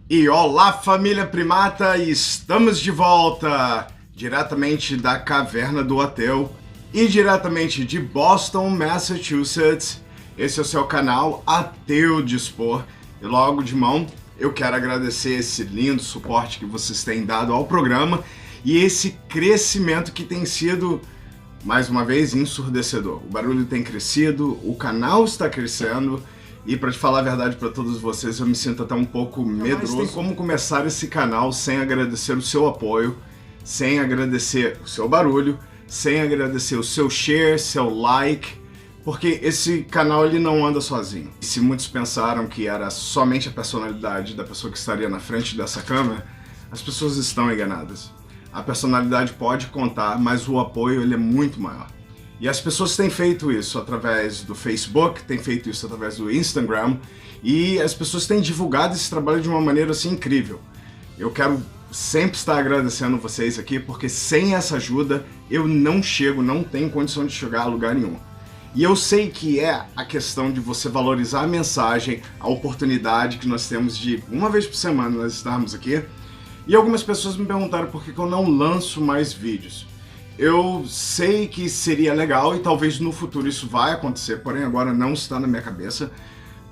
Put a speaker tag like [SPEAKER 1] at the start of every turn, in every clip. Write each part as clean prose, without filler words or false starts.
[SPEAKER 1] E olá, família primata, estamos de volta diretamente da Caverna do Ateu e diretamente de Boston, Massachusetts. Esse é o seu canal Ateu Dispor e logo de mão eu quero agradecer esse lindo suporte que vocês têm dado ao programa e esse crescimento que tem sido, mais uma vez, ensurdecedor. O barulho tem crescido, o canal está crescendo. E para te falar a verdade para todos vocês, eu me sinto até um pouco medroso. Tem como começar esse canal sem agradecer o seu apoio, sem agradecer o seu barulho, sem agradecer o seu share, seu like, porque esse canal ele não anda sozinho. E se muitos pensaram que era somente a personalidade da pessoa que estaria na frente dessa câmera, as pessoas estão enganadas. A personalidade pode contar, mas o apoio ele é muito maior. E as pessoas têm feito isso através do Facebook, têm feito isso através do Instagram, e as pessoas têm divulgado esse trabalho de uma maneira assim incrível. Eu quero sempre estar agradecendo vocês aqui, porque sem essa ajuda eu não tenho condição de chegar a lugar nenhum. E eu sei que é a questão de você valorizar a mensagem, a oportunidade que nós temos de, uma vez por semana, nós estarmos aqui. E algumas pessoas me perguntaram por que eu não lanço mais vídeos. Eu sei que seria legal e talvez no futuro isso vai acontecer, porém agora não está na minha cabeça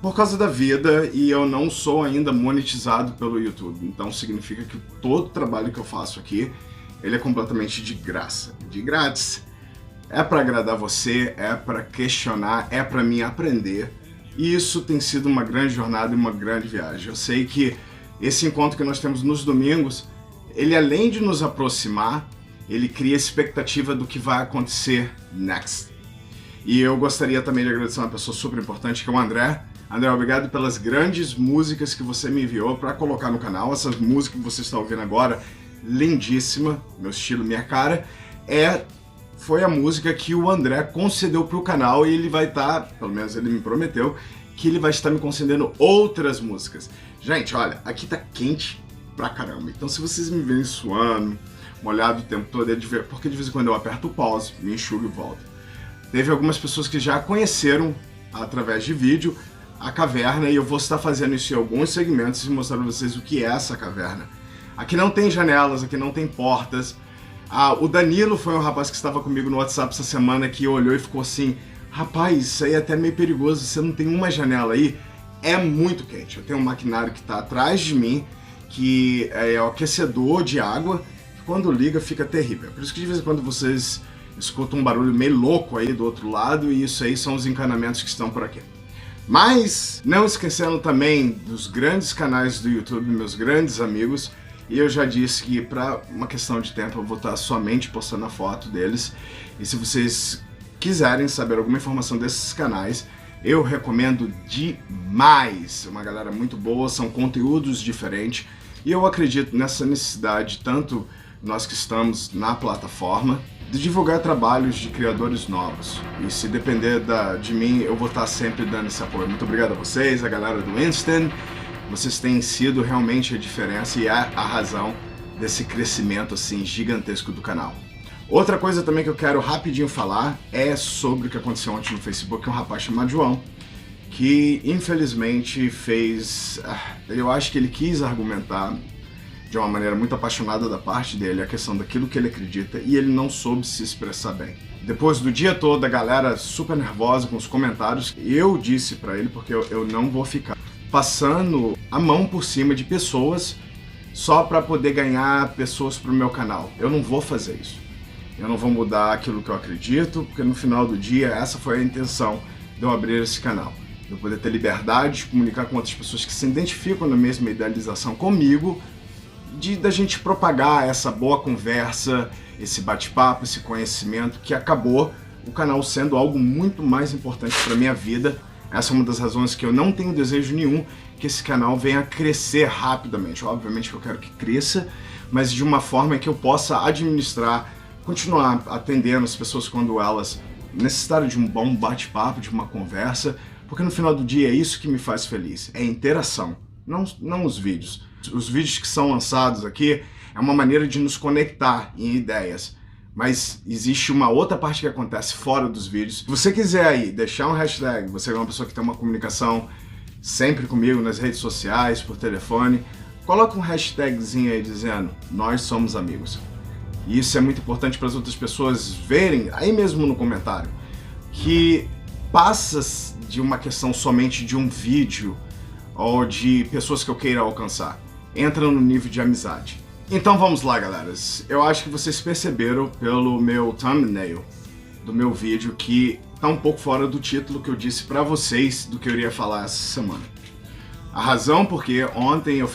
[SPEAKER 1] por causa da vida e eu não sou ainda monetizado pelo YouTube. Então significa que todo o trabalho que eu faço aqui, ele é completamente de graça, de grátis. É para agradar você, é para questionar, é para mim aprender. E isso tem sido uma grande jornada e uma grande viagem. Eu sei que esse encontro que nós temos nos domingos, ele além de nos aproximar, ele cria expectativa do que vai acontecer next. E eu gostaria também de agradecer uma pessoa super importante, que é o André. André, obrigado pelas grandes músicas que você me enviou para colocar no canal. Essas músicas que você está ouvindo agora, lindíssima, meu estilo, minha cara, foi a música que o André concedeu para o canal e ele vai estar, pelo menos ele me prometeu, que ele vai estar me concedendo outras músicas. Gente, olha, aqui tá quente pra caramba, então se vocês me verem suando, molhado o tempo todo, porque de vez em quando eu aperto o pause, me enxugo e volto. Teve algumas pessoas que já conheceram, através de vídeo, a caverna, e eu vou estar fazendo isso em alguns segmentos e mostrar pra vocês o que é essa caverna. Aqui não tem janelas, aqui não tem portas. O Danilo foi um rapaz que estava comigo no WhatsApp essa semana que olhou e ficou assim: rapaz, isso aí é até meio perigoso, você não tem uma janela aí? É muito quente. Eu tenho um maquinário que está atrás de mim, que é o aquecedor de água. Quando liga fica terrível. Por isso que de vez em quando vocês escutam um barulho meio louco aí do outro lado, e isso aí são os encanamentos que estão por aqui. Mas não esquecendo também dos grandes canais do YouTube, meus grandes amigos, e eu já disse que para uma questão de tempo eu vou estar somente postando a foto deles, e se vocês quiserem saber alguma informação desses canais, eu recomendo demais. Uma galera muito boa, são conteúdos diferentes, e eu acredito nessa necessidade, tanto nós que estamos na plataforma, de divulgar trabalhos de criadores novos. E se depender de mim, eu vou estar sempre dando esse apoio. Muito obrigado a vocês, a galera do Instant. Vocês têm sido realmente a diferença e a razão desse crescimento assim gigantesco do canal. Outra coisa também que eu quero rapidinho falar é sobre o que aconteceu ontem no Facebook, um rapaz chamado João, que infelizmente fez... eu acho que ele quis argumentar de uma maneira muito apaixonada da parte dele a questão daquilo que ele acredita e ele não soube se expressar bem. Depois do dia todo, a galera super nervosa com os comentários, eu disse pra ele, porque eu não vou ficar passando a mão por cima de pessoas só pra poder ganhar pessoas pro meu canal. Eu não vou fazer isso. Eu não vou mudar aquilo que eu acredito, porque no final do dia essa foi a intenção de eu abrir esse canal. De eu poder ter liberdade de comunicar com outras pessoas que se identificam na mesma idealização comigo, da gente propagar essa boa conversa, esse bate-papo, esse conhecimento, que acabou o canal sendo algo muito mais importante para minha vida. Essa é uma das razões que eu não tenho desejo nenhum que esse canal venha crescer rapidamente. Obviamente que eu quero que cresça, mas de uma forma que eu possa administrar, continuar atendendo as pessoas quando elas necessitarem de um bom bate-papo, de uma conversa, porque no final do dia é isso que me faz feliz, é a interação, não os vídeos. Os vídeos que são lançados aqui é uma maneira de nos conectar em ideias, mas existe uma outra parte que acontece fora dos vídeos. Se você quiser aí deixar um hashtag, você é uma pessoa que tem uma comunicação sempre comigo nas redes sociais, por telefone, coloca um hashtagzinho aí dizendo, nós somos amigos. E isso é muito importante para as outras pessoas verem, aí mesmo no comentário, que passa de uma questão somente de um vídeo ou de pessoas que eu queira alcançar. Entra no nível de amizade. Então vamos lá, galera. Eu acho que vocês perceberam pelo meu thumbnail do meu vídeo que tá um pouco fora do título que eu disse para vocês do que eu iria falar essa semana. A razão porque ontem eu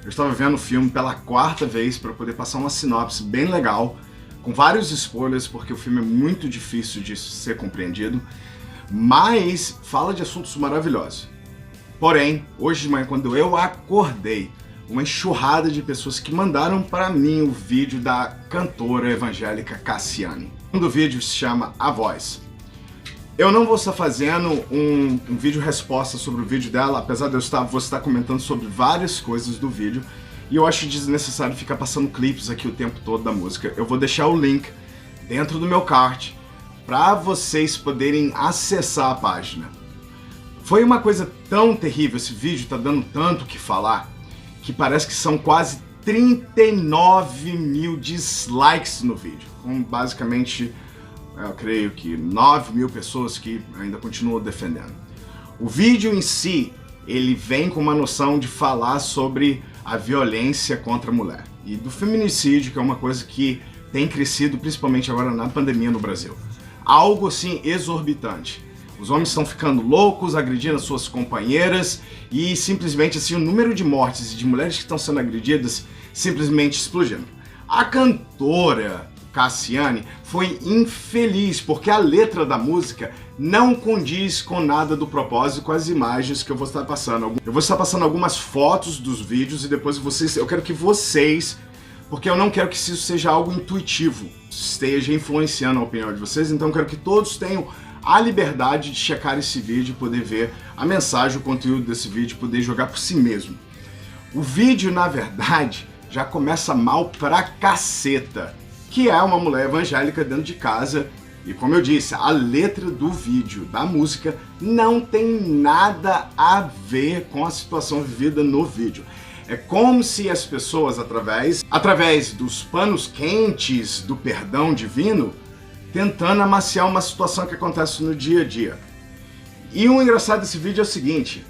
[SPEAKER 1] estava vendo o filme pela 4ª vez para poder passar uma sinopse bem legal, com vários spoilers, porque o filme é muito difícil de ser compreendido, mas fala de assuntos maravilhosos. Porém, hoje de manhã, quando eu acordei, uma enxurrada de pessoas que mandaram para mim o vídeo da cantora evangélica Cassiane. O vídeo se chama A Voz. Eu não vou estar fazendo um vídeo resposta sobre o vídeo dela, apesar de vou estar comentando sobre várias coisas do vídeo, e eu acho desnecessário ficar passando clipes aqui o tempo todo da música. Eu vou deixar o link dentro do meu card para vocês poderem acessar a página. Foi uma coisa tão terrível, esse vídeo tá dando tanto o que falar, que parece que são quase 39 mil dislikes no vídeo, com basicamente, eu creio que 9 mil pessoas que ainda continuam defendendo. O vídeo em si, ele vem com uma noção de falar sobre a violência contra a mulher e do feminicídio, que é uma coisa que tem crescido principalmente agora na pandemia no Brasil. Algo assim exorbitante. Os homens estão ficando loucos, agredindo as suas companheiras e simplesmente assim o número de mortes e de mulheres que estão sendo agredidas simplesmente explodindo. A cantora Cassiane foi infeliz porque a letra da música não condiz com nada do propósito, com as imagens que eu vou estar passando. Eu vou estar passando algumas fotos dos vídeos e depois eu quero que vocês, porque eu não quero que isso seja algo intuitivo, esteja influenciando a opinião de vocês, então eu quero que todos tenham a liberdade de checar esse vídeo e poder ver a mensagem, o conteúdo desse vídeo, poder jogar por si mesmo. O vídeo, na verdade, já começa mal pra caceta, que é uma mulher evangélica dentro de casa, e como eu disse, a letra do vídeo, da música, não tem nada a ver com a situação vivida no vídeo. É como se as pessoas, através dos panos quentes do perdão divino, tentando amaciar uma situação que acontece no dia a dia. E o engraçado desse vídeo é o seguinte,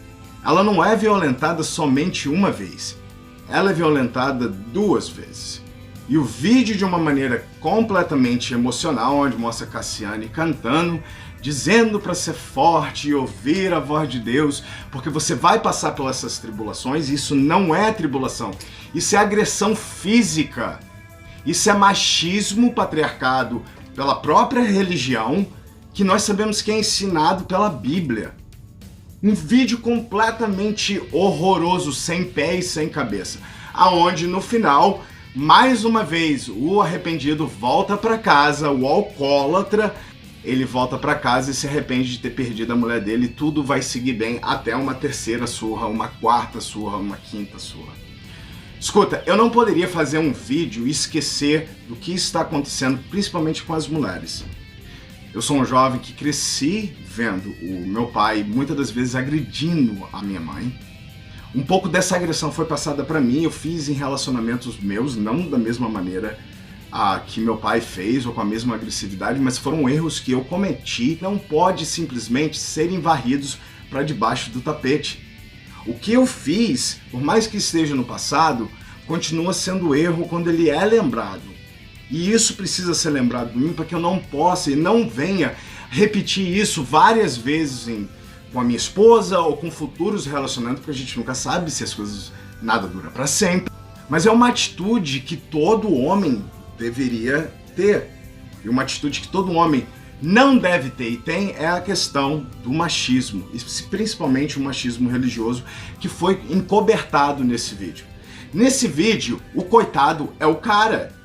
[SPEAKER 1] ela não é violentada somente uma vez, ela é violentada 2 vezes. E o vídeo de uma maneira completamente emocional, onde mostra Cassiane cantando, dizendo para ser forte e ouvir a voz de Deus, porque você vai passar por essas tribulações, e isso não é tribulação, isso é agressão física, isso é machismo patriarcado pela própria religião, que nós sabemos que é ensinado pela Bíblia. Um vídeo completamente horroroso, sem pé e sem cabeça, aonde no final, mais uma vez, o arrependido volta para casa, o alcoólatra, ele volta para casa e se arrepende de ter perdido a mulher dele, e tudo vai seguir bem até uma 3ª surra, uma 4ª surra, uma 5ª surra. Escuta, eu não poderia fazer um vídeo e esquecer do que está acontecendo, principalmente com as mulheres. Eu sou um jovem que cresci vendo o meu pai muitas das vezes agredindo a minha mãe. Um pouco dessa agressão foi passada para mim, eu fiz em relacionamentos meus, não da mesma maneira que meu pai fez ou com a mesma agressividade, mas foram erros que eu cometi, não pode simplesmente serem varridos para debaixo do tapete. O que eu fiz, por mais que esteja no passado, continua sendo erro quando ele é lembrado. E isso precisa ser lembrado de mim para que eu não possa e não venha repetir isso várias vezes com a minha esposa ou com futuros relacionamentos, porque a gente nunca sabe se as coisas nada dura para sempre. Mas é uma atitude que todo homem deveria ter. E uma atitude que todo homem não deve ter e tem é a questão do machismo, principalmente o machismo religioso, que foi encobertado nesse vídeo. Nesse vídeo, o coitado é o cara.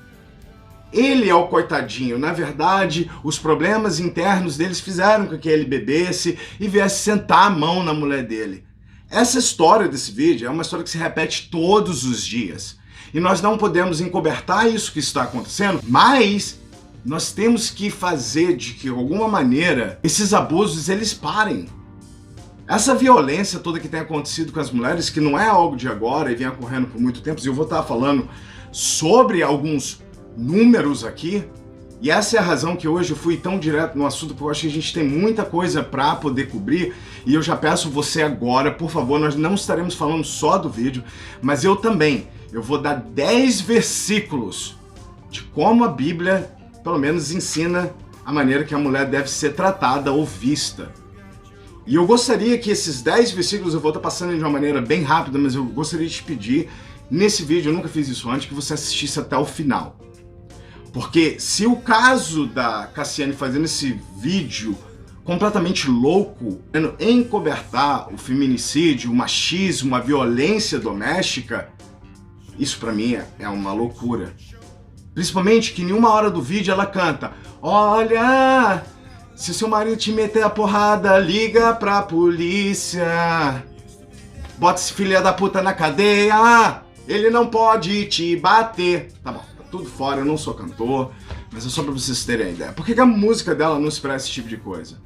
[SPEAKER 1] Ele é o coitadinho. Na verdade, os problemas internos deles fizeram com que ele bebesse e viesse sentar a mão na mulher dele. Essa história desse vídeo é uma história que se repete todos os dias. E nós não podemos encobertar isso que está acontecendo, mas nós temos que fazer de que, de alguma maneira, esses abusos eles parem. Essa violência toda que tem acontecido com as mulheres, que não é algo de agora e vem ocorrendo por muito tempo, e eu vou estar falando sobre alguns números aqui, e essa é a razão que hoje eu fui tão direto no assunto, porque eu acho que a gente tem muita coisa para poder cobrir, e eu já peço você agora, por favor, nós não estaremos falando só do vídeo, mas eu vou dar 10 versículos de como a Bíblia, pelo menos, ensina a maneira que a mulher deve ser tratada ou vista. E eu gostaria que esses 10 versículos, eu vou estar passando de uma maneira bem rápida, mas eu gostaria de te pedir, nesse vídeo, eu nunca fiz isso antes, que você assistisse até o final. Porque se o caso da Cassiane fazendo esse vídeo completamente louco, encobertar o feminicídio, o machismo, a violência doméstica, isso pra mim é uma loucura. Principalmente que em uma hora do vídeo ela canta: olha, se seu marido te meter a porrada, liga pra polícia. Bota esse filho da puta na cadeia, ele não pode te bater. Tá bom, tá tudo fora, eu não sou cantor, mas é só pra vocês terem a ideia. Por que a música dela não expressa esse tipo de coisa?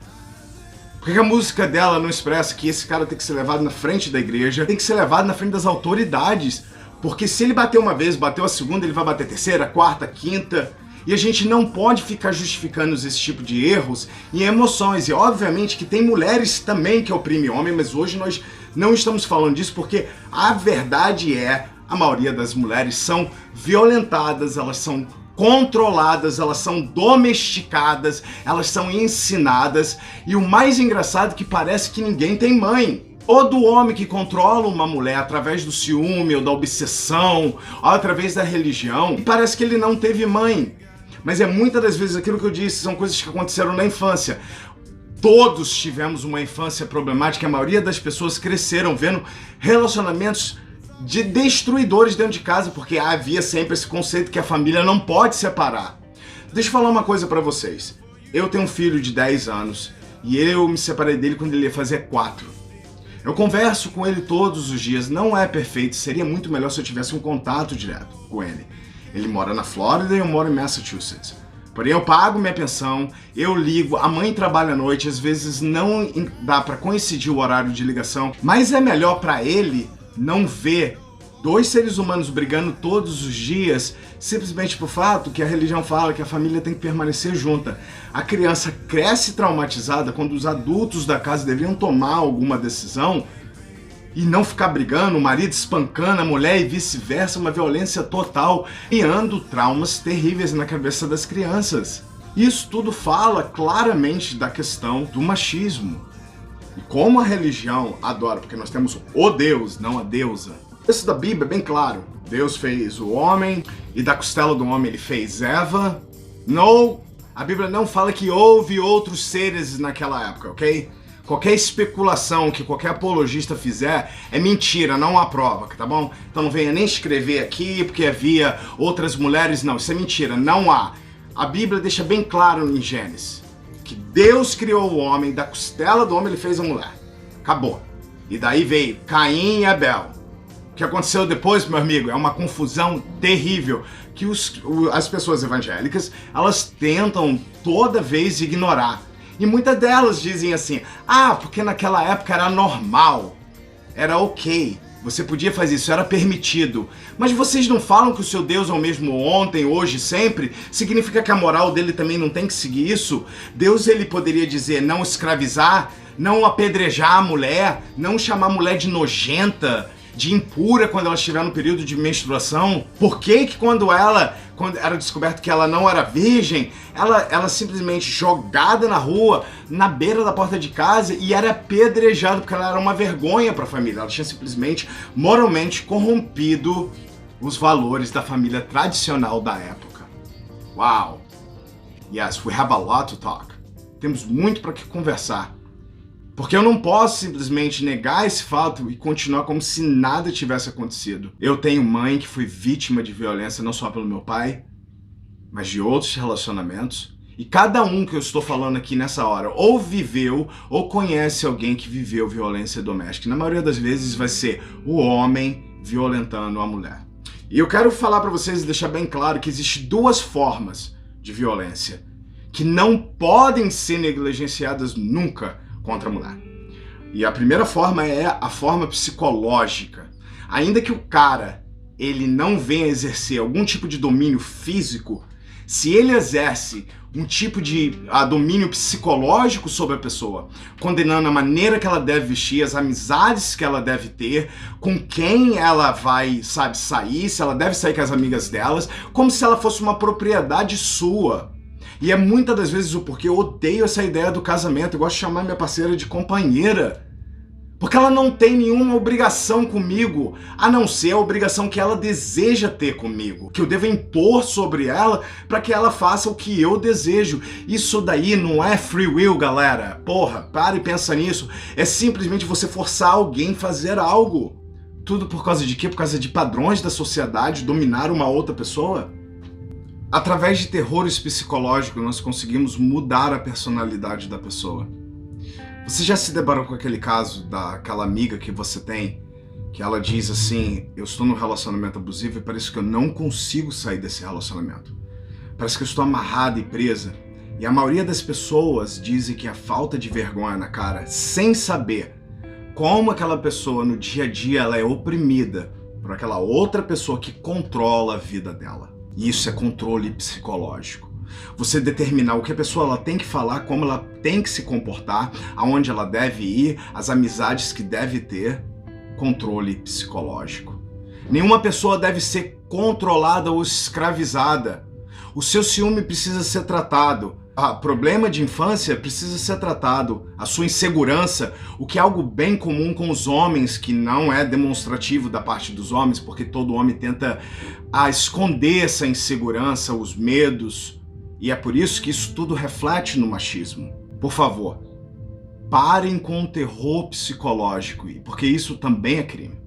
[SPEAKER 1] Por que a música dela não expressa que esse cara tem que ser levado na frente da igreja, tem que ser levado na frente das autoridades? Porque se ele bater uma vez, bateu a segunda, ele vai bater a terceira, a quarta, a quinta. E a gente não pode ficar justificando esse tipo de erros em emoções. E obviamente que tem mulheres também que oprimem homem, mas hoje nós não estamos falando disso porque a verdade é, a maioria das mulheres são violentadas, elas são controladas, elas são domesticadas, elas são ensinadas. E o mais engraçado é que parece que ninguém tem mãe. Ou do homem que controla uma mulher através do ciúme ou da obsessão, ou através da religião, e parece que ele não teve mãe. Mas é muitas das vezes aquilo que eu disse, são coisas que aconteceram na infância. Todos tivemos uma infância problemática, a maioria das pessoas cresceram vendo relacionamentos de destruidores dentro de casa, porque havia sempre esse conceito que a família não pode separar. Deixa eu falar uma coisa pra vocês. Eu tenho um filho de 10 anos e eu me separei dele quando ele ia fazer 4. Eu converso com ele todos os dias, não é perfeito, seria muito melhor se eu tivesse um contato direto com ele. Ele mora na Flórida e eu moro em Massachusetts. Porém, eu pago minha pensão, eu ligo, a mãe trabalha à noite, às vezes não dá para coincidir o horário de ligação, mas é melhor para ele não ver dois seres humanos brigando todos os dias, simplesmente por fato que a religião fala que a família tem que permanecer junta. A criança cresce traumatizada quando os adultos da casa deveriam tomar alguma decisão e não ficar brigando, o marido espancando a mulher e vice-versa, uma violência total, criando traumas terríveis na cabeça das crianças. Isso tudo fala claramente da questão do machismo. E como a religião adora, porque nós temos o Deus, não a deusa. Isso da Bíblia é bem claro. Deus fez o homem e da costela do homem ele fez Eva. Não, a Bíblia não fala que houve outros seres naquela época, ok? Qualquer especulação que qualquer apologista fizer é mentira, não há prova, tá bom? Então não venha nem escrever aqui porque havia outras mulheres, não, isso é mentira, não há. A Bíblia deixa bem claro em Gênesis que Deus criou o homem, da costela do homem ele fez a mulher. Acabou. E daí veio Caim e Abel. O que aconteceu depois, meu amigo, é uma confusão terrível que as pessoas evangélicas, elas tentam toda vez ignorar. E muitas delas dizem assim, porque naquela época era normal, era ok, você podia fazer isso, era permitido. Mas vocês não falam que o seu Deus é o mesmo ontem, hoje, sempre? Significa que a moral dele também não tem que seguir isso? Deus ele poderia dizer não escravizar, não apedrejar a mulher, não chamar a mulher de nojenta, de impura quando ela estiver no período de menstruação? Por que quando era descoberto que ela não era virgem, ela simplesmente jogada na rua, na beira da porta de casa e era apedrejada porque ela era uma vergonha para a família? Ela tinha simplesmente moralmente corrompido os valores da família tradicional da época. Wow! Yes, we have a lot to talk. Temos muito para que conversar. Porque eu não posso simplesmente negar esse fato e continuar como se nada tivesse acontecido. Eu tenho mãe que foi vítima de violência não só pelo meu pai, mas de outros relacionamentos. E cada um que eu estou falando aqui nessa hora ou viveu ou conhece alguém que viveu violência doméstica. Na maioria das vezes vai ser o homem violentando a mulher. E eu quero falar para vocês e deixar bem claro que existem duas formas de violência que não podem ser negligenciadas nunca contra a mulher. E a primeira forma é a forma psicológica. Ainda que o cara ele não venha exercer algum tipo de domínio físico, se ele exerce um tipo de domínio psicológico sobre a pessoa, condenando a maneira que ela deve vestir, as amizades que ela deve ter, com quem ela vai, sair, se ela deve sair com as amigas delas, como se ela fosse uma propriedade sua. E é muitas das vezes o porquê eu odeio essa ideia do casamento. Eu gosto de chamar minha parceira de companheira. Porque ela não tem nenhuma obrigação comigo, a não ser a obrigação que ela deseja ter comigo, que eu devo impor sobre ela para que ela faça o que eu desejo. Isso daí não é free will, galera. Porra, para e pensa nisso. É simplesmente você forçar alguém a fazer algo. Tudo por causa de quê? Por causa de padrões da sociedade, dominar uma outra pessoa? Através de terrores psicológicos, nós conseguimos mudar a personalidade da pessoa. Você já se deparou com aquele caso daquela amiga que você tem, que ela diz assim, eu estou num relacionamento abusivo e parece que eu não consigo sair desse relacionamento. Parece que eu estou amarrada e presa. E a maioria das pessoas dizem que a falta de vergonha na cara, sem saber como aquela pessoa no dia a dia ela é oprimida por aquela outra pessoa que controla a vida dela. E isso é controle psicológico. Você determinar o que a pessoa ela tem que falar, como ela tem que se comportar, aonde ela deve ir, as amizades que deve ter, controle psicológico. Nenhuma pessoa deve ser controlada ou escravizada. O seu ciúme precisa ser tratado. Problema de infância precisa ser tratado. A sua insegurança, o que é algo bem comum com os homens, que não é demonstrativo da parte dos homens, porque todo homem tenta esconder essa insegurança, os medos. E é por isso que isso tudo reflete no machismo. Por favor, parem com o terror psicológico, porque isso também é crime.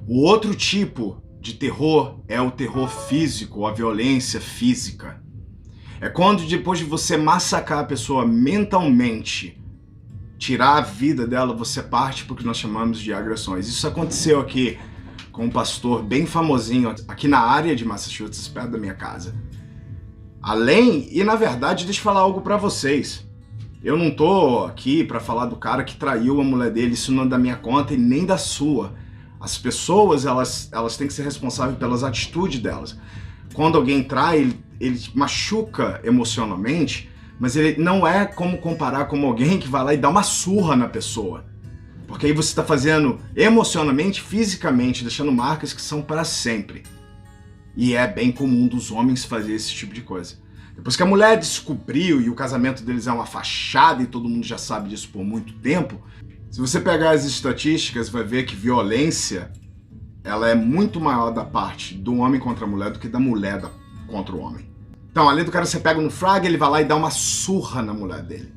[SPEAKER 1] O outro tipo de terror é o terror físico, a violência física. É quando depois de você massacrar a pessoa mentalmente, tirar a vida dela, você parte para o que nós chamamos de agressões. Isso aconteceu aqui com um pastor bem famosinho, aqui na área de Massachusetts, perto da minha casa. Na verdade, deixa eu falar algo pra vocês. Eu não tô aqui pra falar do cara que traiu a mulher dele, isso não é da minha conta e nem da sua. As pessoas, elas têm que ser responsáveis pelas atitudes delas. Quando alguém trai, ele machuca emocionalmente, mas ele não é como comparar com alguém que vai lá e dá uma surra na pessoa. Porque aí você tá fazendo emocionalmente, fisicamente, deixando marcas que são para sempre. E é bem comum dos homens fazer esse tipo de coisa. Depois que a mulher descobriu e o casamento deles é uma fachada e todo mundo já sabe disso por muito tempo, se você pegar as estatísticas, vai ver que violência ela é muito maior da parte do homem contra a mulher do que da mulher contra o homem. Então, além do cara ser pego no frag, ele vai lá e dá uma surra na mulher dele.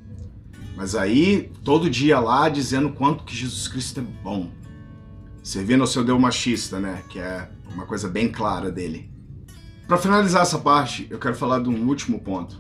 [SPEAKER 1] Mas aí, todo dia lá, dizendo quanto que Jesus Cristo é bom. Servindo ao seu Deus machista, né? Que é uma coisa bem clara dele. Para finalizar essa parte, eu quero falar de um último ponto.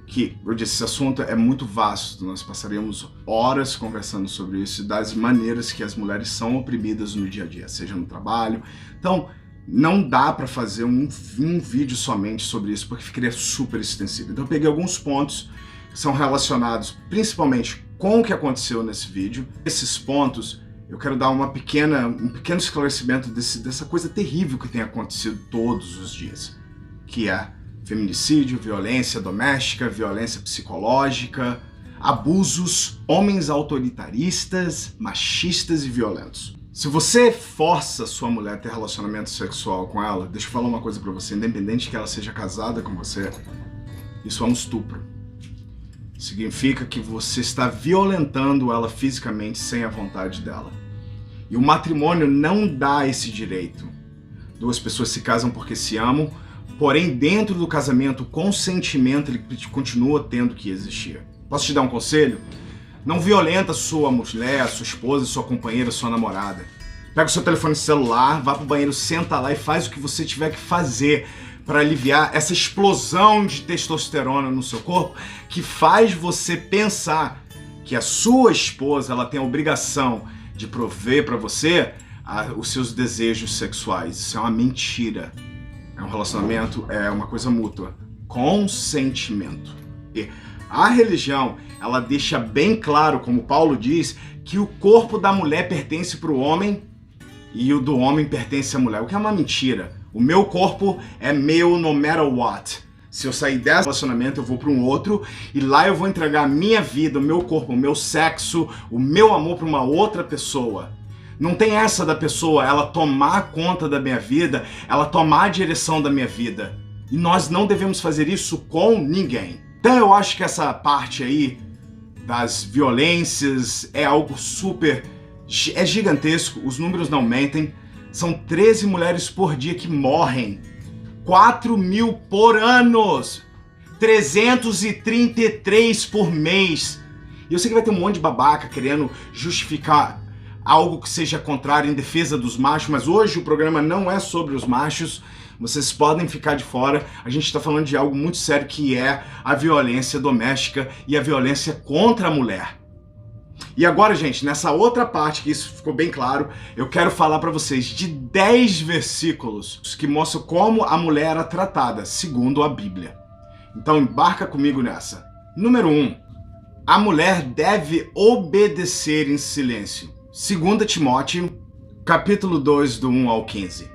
[SPEAKER 1] Que, eu disse, esse assunto é muito vasto, nós passaríamos horas conversando sobre isso, das maneiras que as mulheres são oprimidas no dia a dia, seja no trabalho. Então, não dá para fazer um vídeo somente sobre isso, porque ficaria super extensivo. Então eu peguei alguns pontos que são relacionados principalmente com o que aconteceu nesse vídeo. Esses pontos, eu quero dar um pequeno esclarecimento dessa coisa terrível que tem acontecido todos os dias, que é feminicídio, violência doméstica, violência psicológica, abusos, homens autoritaristas, machistas e violentos. Se você força sua mulher a ter relacionamento sexual com ela, deixa eu falar uma coisa pra você, independente de que ela seja casada com você, isso é um estupro. Significa que você está violentando ela fisicamente sem a vontade dela. E o matrimônio não dá esse direito. Duas pessoas se casam porque se amam, porém dentro do casamento o consentimento ele continua tendo que existir. Posso te dar um conselho? Não violenta sua mulher, sua esposa, sua companheira, sua namorada. Pega o seu telefone celular, vá pro banheiro, senta lá e faz o que você tiver que fazer para aliviar essa explosão de testosterona no seu corpo que faz você pensar que a sua esposa ela tem a obrigação de prover para você os seus desejos sexuais. Isso é uma mentira. É um relacionamento, é uma coisa mútua. Consentimento. E A religião, ela deixa bem claro, como Paulo diz, que o corpo da mulher pertence para o homem e o do homem pertence à mulher, o que é uma mentira. O meu corpo é meu no matter what. Se eu sair desse relacionamento, eu vou para um outro e lá eu vou entregar a minha vida, o meu corpo, o meu sexo, o meu amor para uma outra pessoa. Não tem essa da pessoa, ela tomar conta da minha vida, ela tomar a direção da minha vida. E nós não devemos fazer isso com ninguém. Então eu acho que essa parte aí das violências é algo é gigantesco, os números não mentem. São 13 mulheres por dia que morrem. 4.000 por ano, 333 por mês. E eu sei que vai ter um monte de babaca querendo justificar algo que seja contrário em defesa dos machos, mas hoje o programa não é sobre os machos, vocês podem ficar de fora. A gente está falando de algo muito sério, que é a violência doméstica e a violência contra a mulher. E agora, gente, nessa outra parte, que isso ficou bem claro, eu quero falar para vocês de 10 versículos que mostram como a mulher era tratada, segundo a Bíblia. Então embarca comigo nessa. Número 1. A mulher deve obedecer em silêncio. 2 Timóteo, capítulo 2, do 1 ao 15.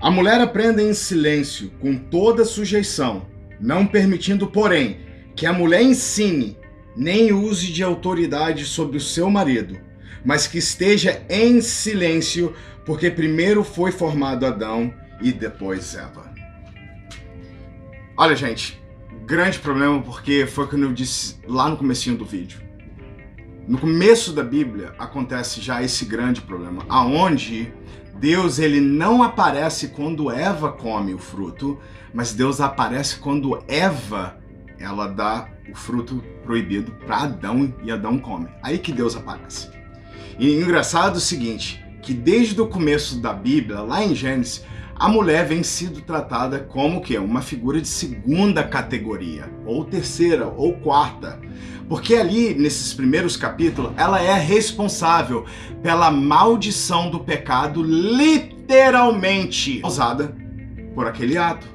[SPEAKER 1] A mulher aprenda em silêncio, com toda sujeição, não permitindo, porém, que a mulher ensine, nem use de autoridade sobre o seu marido, mas que esteja em silêncio, porque primeiro foi formado Adão e depois Eva. Olha, gente, grande problema, porque foi como eu disse lá no comecinho do vídeo. No começo da Bíblia acontece já esse grande problema, aonde Deus ele não aparece quando Eva come o fruto, mas Deus aparece quando Eva ela dá o fruto proibido para Adão e Adão come. Aí que Deus aparece. E engraçado o seguinte, que desde o começo da Bíblia, lá em Gênesis, a mulher vem sido tratada como que uma figura de segunda categoria, ou terceira, ou quarta. Porque ali, nesses primeiros capítulos, ela é responsável pela maldição do pecado, literalmente causada por aquele ato.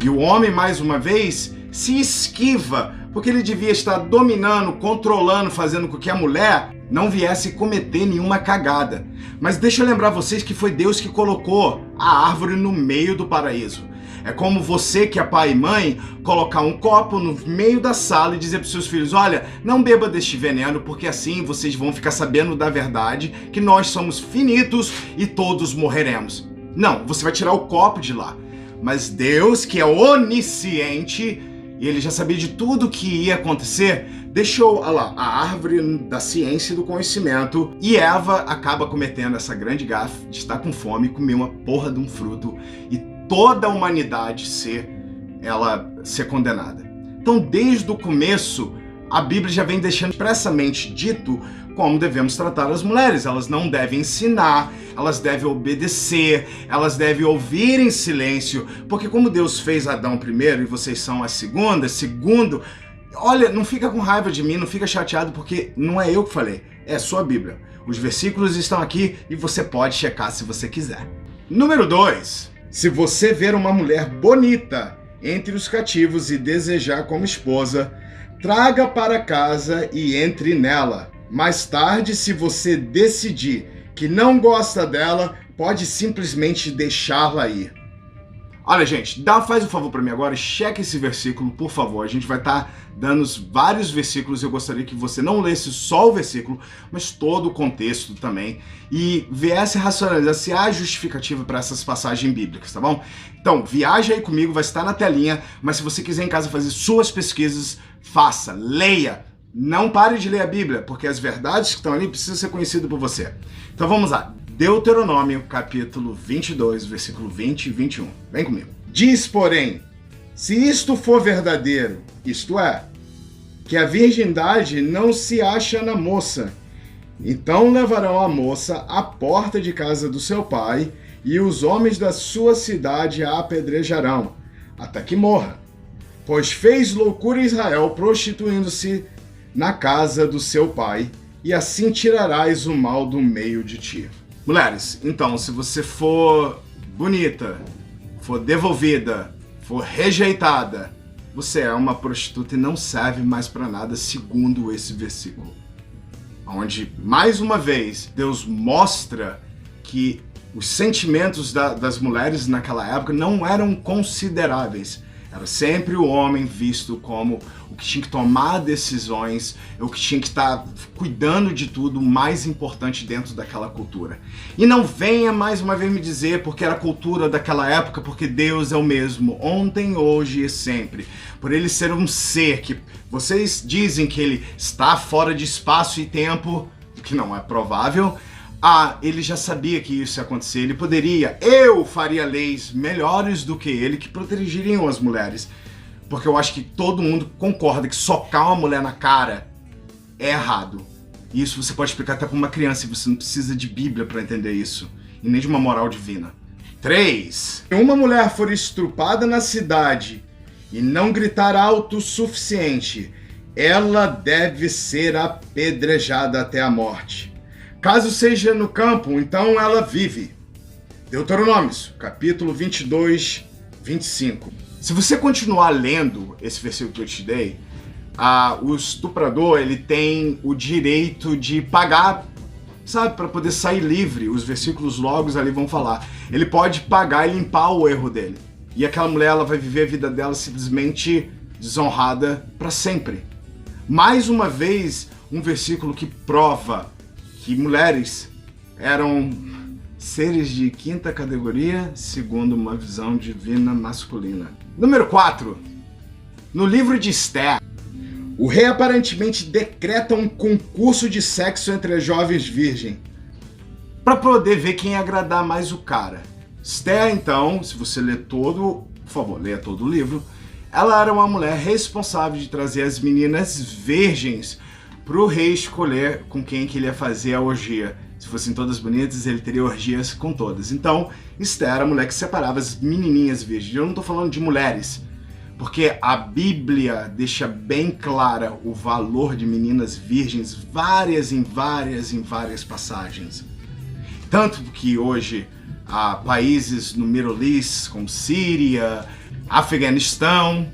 [SPEAKER 1] E o homem, mais uma vez, se esquiva, porque ele devia estar dominando, controlando, fazendo com que a mulher não viesse cometer nenhuma cagada. Mas deixa eu lembrar vocês que foi Deus que colocou a árvore no meio do paraíso. É como você, que é pai e mãe, colocar um copo no meio da sala e dizer para os seus filhos: olha, não beba deste veneno, porque assim vocês vão ficar sabendo da verdade, que nós somos finitos e todos morreremos. Não, você vai tirar o copo de lá. Mas Deus, que é onisciente, e ele já sabia de tudo que ia acontecer, deixou lá, a árvore da ciência e do conhecimento, e Eva acaba cometendo essa grande gafe de estar com fome e comer uma porra de um fruto e toda a humanidade ser condenada. Então, desde o começo, a Bíblia já vem deixando expressamente dito como devemos tratar as mulheres. Elas não devem ensinar, elas devem obedecer, elas devem ouvir em silêncio, porque como Deus fez Adão primeiro e vocês são a segunda, segundo, olha, não fica com raiva de mim, não fica chateado, porque não é eu que falei, é sua Bíblia. Os versículos estão aqui e você pode checar se você quiser. Número 2. Se você ver uma mulher bonita entre os cativos e desejar como esposa, traga para casa e entre nela. Mais tarde, se você decidir que não gosta dela, pode simplesmente deixá-la ir. Olha, gente, faz um favor para mim agora, cheque esse versículo, por favor. A gente vai estar dando vários versículos. Eu gostaria que você não lesse só o versículo, mas todo o contexto também, e viesse racionalizar se há justificativa para essas passagens bíblicas, tá bom? Então, viaja aí comigo, vai estar na telinha, mas se você quiser em casa fazer suas pesquisas, faça, leia. Não pare de ler a Bíblia, porque as verdades que estão ali precisam ser conhecidas por você. Então vamos lá. Deuteronômio, capítulo 22, versículo 20 e 21. Vem comigo. Diz, porém, se isto for verdadeiro, isto é, que a virgindade não se acha na moça, então levarão a moça à porta de casa do seu pai, e os homens da sua cidade a apedrejarão, até que morra. Pois fez loucura Israel, prostituindo-se na casa do seu pai, e assim tirarás o mal do meio de ti. Mulheres, então, se você for bonita, for devolvida, for rejeitada, você é uma prostituta e não serve mais para nada, segundo esse versículo. Onde, mais uma vez, Deus mostra que os sentimentos das mulheres naquela época não eram consideráveis. Era sempre o homem visto como o que tinha que tomar decisões, o que tinha que estar cuidando de tudo, o mais importante dentro daquela cultura. E não venha mais uma vez me dizer porque era a cultura daquela época, porque Deus é o mesmo, ontem, hoje e sempre. Por ele ser um ser que vocês dizem que ele está fora de espaço e tempo, o que não é provável. Ele já sabia que isso ia acontecer, ele poderia, eu faria leis melhores do que ele que protegeriam as mulheres. Porque eu acho que todo mundo concorda que socar uma mulher na cara é errado. E isso você pode explicar até para uma criança, e você não precisa de Bíblia para entender isso, e nem de uma moral divina. 3. Se uma mulher for estrupada na cidade e não gritar alto o suficiente, ela deve ser apedrejada até a morte. Caso seja no campo, então ela vive. Deuteronômios, capítulo 22, 25. Se você continuar lendo esse versículo que eu te dei, o estuprador ele tem o direito de pagar, sabe, para poder sair livre. Os versículos logos ali vão falar. Ele pode pagar e limpar o erro dele. E aquela mulher ela vai viver a vida dela simplesmente desonrada para sempre. Mais uma vez, um versículo que prova que mulheres eram seres de quinta categoria, segundo uma visão divina masculina. Número 4. No livro de Esther, o rei aparentemente decreta um concurso de sexo entre as jovens virgens, para poder ver quem ia agradar mais o cara. Esther, então, se você ler todo, por favor, leia todo o livro, ela era uma mulher responsável de trazer as meninas virgens para o rei escolher com quem que ele ia fazer a orgia. Se fossem todas bonitas, ele teria orgias com todas. Então, Esther era a mulher que separava as menininhas virgens. Eu não estou falando de mulheres, porque a Bíblia deixa bem clara o valor de meninas virgens em várias passagens. Tanto que hoje há países no Middle East, como Síria, Afeganistão,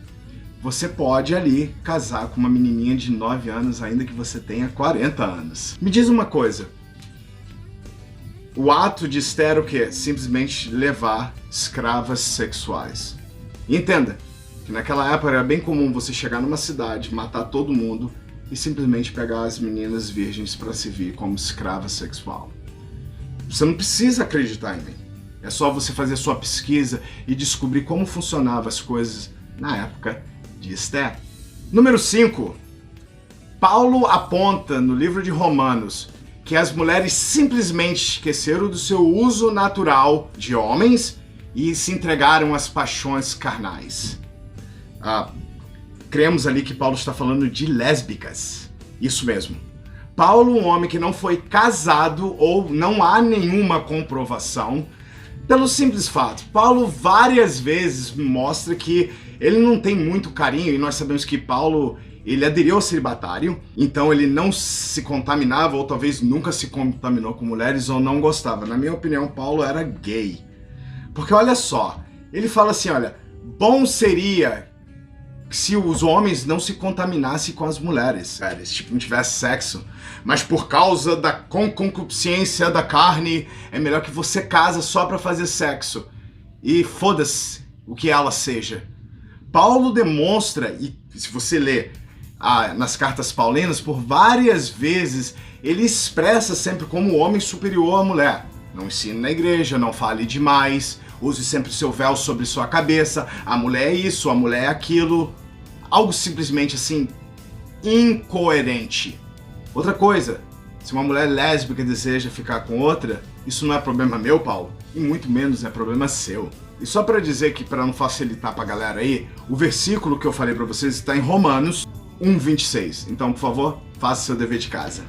[SPEAKER 1] você pode ali casar com uma menininha de 9 anos, ainda que você tenha 40 anos. Me diz uma coisa. O ato de Esther o quê? Simplesmente levar escravas sexuais. E entenda que naquela época era bem comum você chegar numa cidade, matar todo mundo e simplesmente pegar as meninas virgens para servir como escrava sexual. Você não precisa acreditar em mim. É só você fazer sua pesquisa e descobrir como funcionavam as coisas na época de Esther. Número 5. Paulo aponta no livro de Romanos que as mulheres simplesmente esqueceram do seu uso natural de homens e se entregaram às paixões carnais. Cremos ali que Paulo está falando de lésbicas. Isso mesmo. Paulo, um homem que não foi casado ou não há nenhuma comprovação, pelo simples fato, Paulo várias vezes mostra que ele não tem muito carinho, e nós sabemos que Paulo, ele aderiu ao celibatário, então ele não se contaminava, ou talvez nunca se contaminou com mulheres, ou não gostava. Na minha opinião, Paulo era gay. Porque olha só, ele fala assim, olha, bom seria se os homens não se contaminassem com as mulheres, tipo, não tivesse sexo, mas por causa da concupiscência da carne, é melhor que você casa só para fazer sexo. E foda-se o que ela seja. Paulo demonstra, e se você ler nas cartas paulinas, por várias vezes, ele expressa sempre como o homem superior à mulher. Não ensine na igreja, não fale demais, use sempre seu véu sobre sua cabeça, a mulher é isso, a mulher é aquilo. Algo simplesmente assim, incoerente. Outra coisa, se uma mulher lésbica deseja ficar com outra, isso não é problema meu, Paulo, e muito menos é problema seu. E só para dizer que, para não facilitar pra galera aí, o versículo que eu falei para vocês está em Romanos 1:26. Então, por favor, faça seu dever de casa.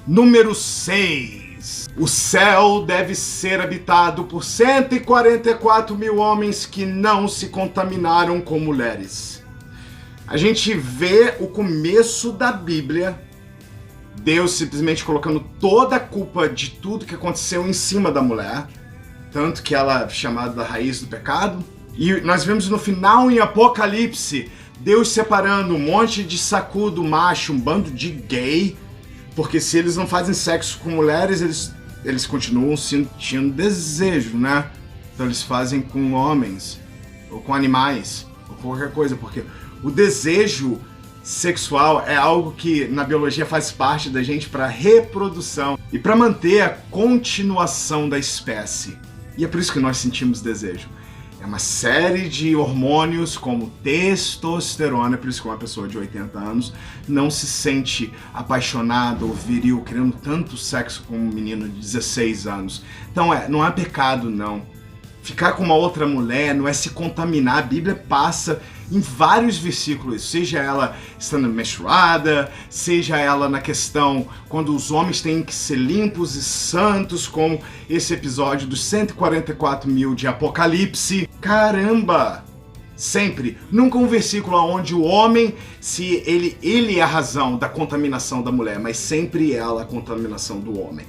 [SPEAKER 1] Número 6. O céu deve ser habitado por 144 mil homens que não se contaminaram com mulheres. A gente vê o começo da Bíblia, Deus simplesmente colocando toda a culpa de tudo que aconteceu em cima da mulher, tanto que ela é chamada da raiz do pecado. E nós vemos no final, em Apocalipse, Deus separando um monte de sacudo macho, um bando de gay, porque se eles não fazem sexo com mulheres, eles continuam sentindo desejo, né? Então eles fazem com homens, ou com animais, ou qualquer coisa, porque o desejo sexual é algo que na biologia faz parte da gente para reprodução e para manter a continuação da espécie. E é por isso que nós sentimos desejo. É uma série de hormônios como testosterona, é por isso que uma pessoa de 80 anos não se sente apaixonada ou viril, querendo tanto sexo como um menino de 16 anos. Então não é pecado, não. Ficar com uma outra mulher não é se contaminar. A Bíblia passa em vários versículos, seja ela estando menstruada, seja ela na questão quando os homens têm que ser limpos e santos, como esse episódio dos 144 mil de Apocalipse. Caramba! Sempre. Nunca um versículo onde o homem, se ele é a razão da contaminação da mulher, mas sempre ela a contaminação do homem.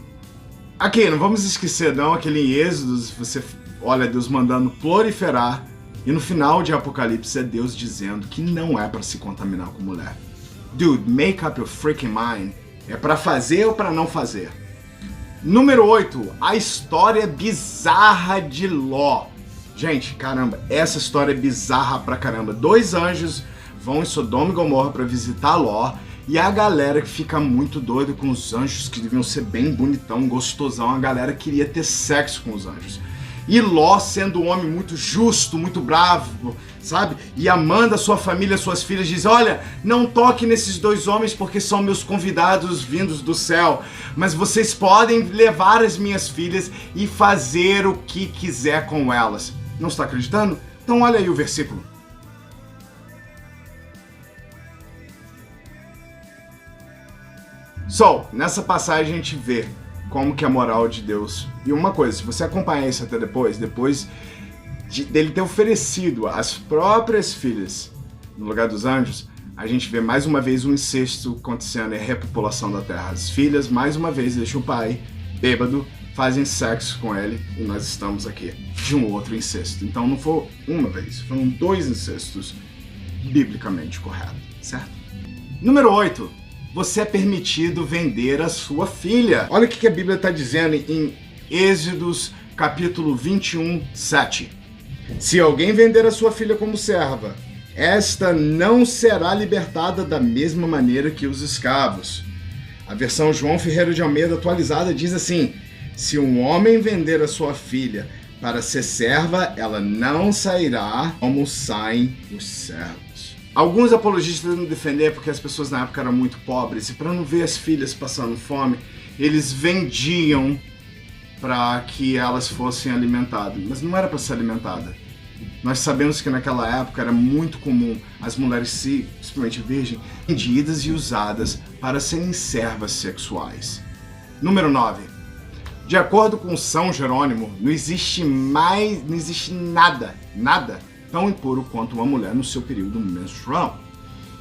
[SPEAKER 1] Aqui, não vamos esquecer não, aquele em Êxodos, você olha Deus mandando proliferar, e no final de Apocalipse é Deus dizendo que não é para se contaminar com mulher. Dude, make up your freaking mind. É para fazer ou para não fazer? Número 8, a história bizarra de Ló. Gente, caramba, essa história é bizarra pra caramba. 2 anjos vão em Sodoma e Gomorra para visitar Ló, e a galera que fica muito doida com os anjos, que deviam ser bem bonitão, gostosão, a galera queria ter sexo com os anjos. E Ló, sendo um homem muito justo, muito bravo, sabe? E amando a sua família, suas filhas, diz: olha, não toque nesses 2 homens porque são meus convidados vindos do céu, mas vocês podem levar as minhas filhas e fazer o que quiser com elas. Não está acreditando? Então olha aí o versículo. Nessa passagem a gente vê como que é a moral de Deus. E uma coisa, se você acompanhar isso até depois dele ter oferecido as próprias filhas no lugar dos anjos, a gente vê mais uma vez um incesto acontecendo e a repopulação da terra. As filhas, mais uma vez, deixam o pai bêbado, fazem sexo com ele, e nós estamos aqui de um outro incesto. Então não foi uma vez, foram 2 incestos biblicamente corretos, certo? Número 8. Você é permitido vender a sua filha. Olha o que a Bíblia está dizendo em Êxodos capítulo 21, 7. Se alguém vender a sua filha como serva, esta não será libertada da mesma maneira que os escravos. A versão João Ferreira de Almeida atualizada diz assim: se um homem vender a sua filha para ser serva, ela não sairá como saem os servos. Alguns apologistas tentam defender porque as pessoas na época eram muito pobres e para não ver as filhas passando fome, eles vendiam para que elas fossem alimentadas. Mas não era para ser alimentada. Nós sabemos que naquela época era muito comum as mulheres, principalmente virgens, vendidas e usadas para serem servas sexuais. Número 9. De acordo com São Jerônimo, não existe nada tão impuro quanto uma mulher no seu período menstrual.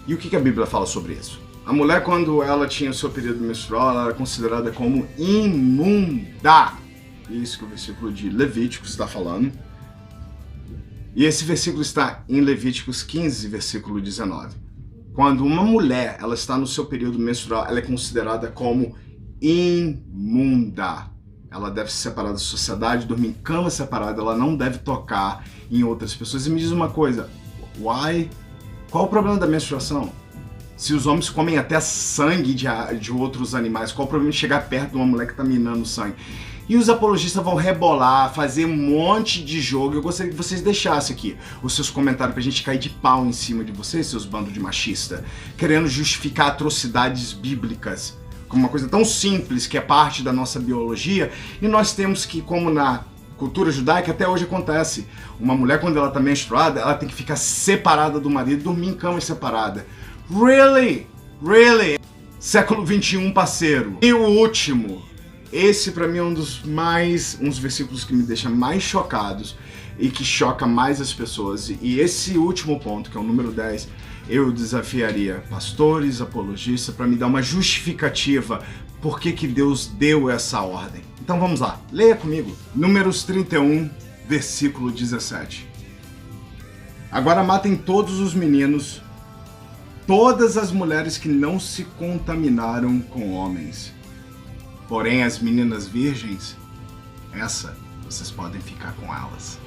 [SPEAKER 1] E o que a Bíblia fala sobre isso? A mulher, quando ela tinha o seu período menstrual, ela era considerada como imunda. Isso que o versículo de Levíticos está falando. E esse versículo está em Levíticos 15, versículo 19. Quando uma mulher ela está no seu período menstrual, ela é considerada como imunda. Ela deve se separar da sociedade, dormir em cama separada, ela não deve tocar em outras pessoas. E me diz uma coisa, qual o problema da menstruação? Se os homens comem até sangue de outros animais, qual o problema de chegar perto de uma mulher que está minando sangue? E os apologistas vão rebolar, fazer um monte de jogo. Eu gostaria que vocês deixassem aqui os seus comentários pra gente cair de pau em cima de vocês, seus bandos de machista, querendo justificar atrocidades bíblicas como uma coisa tão simples que é parte da nossa biologia, e nós temos que, como na cultura judaica até hoje acontece, uma mulher quando ela está menstruada, ela tem que ficar separada do marido, dormir em cama separada. Really? Século 21, parceiro. E o último, esse pra mim é um dos versículos que me deixa mais chocados e que choca mais as pessoas. E esse último ponto, que é o número 10, eu desafiaria pastores, apologistas, para me dar uma justificativa por que Deus deu essa ordem. Então vamos lá, leia comigo. Números 31, versículo 17. Agora matem todos os meninos todas as mulheres que não se contaminaram com homens. Porém, as meninas virgens, vocês podem ficar com elas.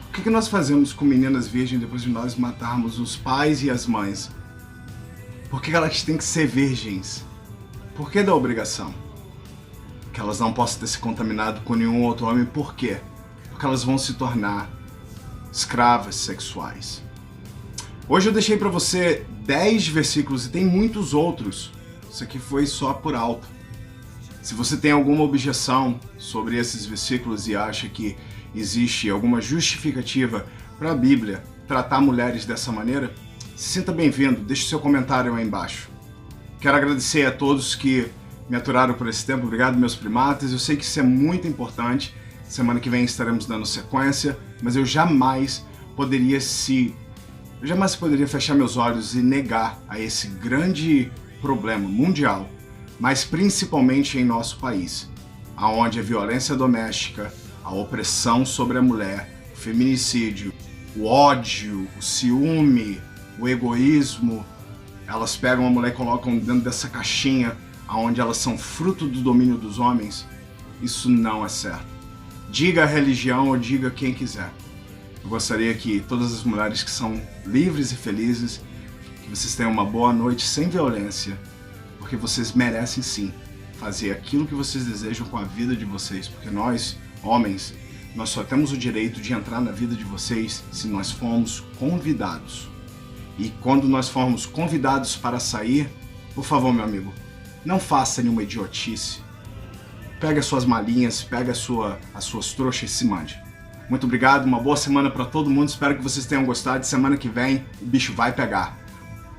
[SPEAKER 1] O que nós fazemos com meninas virgens depois de nós matarmos os pais e as mães? Por que elas têm que ser virgens? Por que da obrigação? Que elas não possam ter se contaminado com nenhum outro homem. Por quê? Porque elas vão se tornar escravas sexuais. Hoje eu deixei para você 10 versículos e tem muitos outros. Isso aqui foi só por alto. Se você tem alguma objeção sobre esses versículos e acha que existe alguma justificativa para a Bíblia tratar mulheres dessa maneira, se sinta bem-vindo, deixe seu comentário aí embaixo. Quero agradecer a todos que me aturaram por esse tempo. Obrigado, meus primatas. Eu sei que isso é muito importante. Semana que vem estaremos dando sequência, mas eu jamais poderia fechar meus olhos e negar a esse grande problema mundial, mas principalmente em nosso país, aonde a violência doméstica, a opressão sobre a mulher, o feminicídio, o ódio, o ciúme, o egoísmo, elas pegam a mulher e colocam dentro dessa caixinha aonde elas são fruto do domínio dos homens. Isso não é certo. Diga a religião ou diga quem quiser. Eu gostaria que todas as mulheres que são livres e felizes, que vocês tenham uma boa noite sem violência, porque vocês merecem sim fazer aquilo que vocês desejam com a vida de vocês, porque nós, homens, nós só temos o direito de entrar na vida de vocês se nós formos convidados. E quando nós formos convidados para sair, por favor, meu amigo, não faça nenhuma idiotice. Pega suas malinhas, pega as suas trouxas e se mande. Muito obrigado, uma boa semana para todo mundo, espero que vocês tenham gostado. Semana que vem o bicho vai pegar.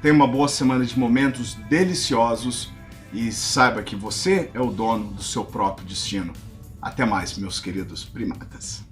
[SPEAKER 1] Tenha uma boa semana de momentos deliciosos e saiba que você é o dono do seu próprio destino. Até mais, meus queridos primatas.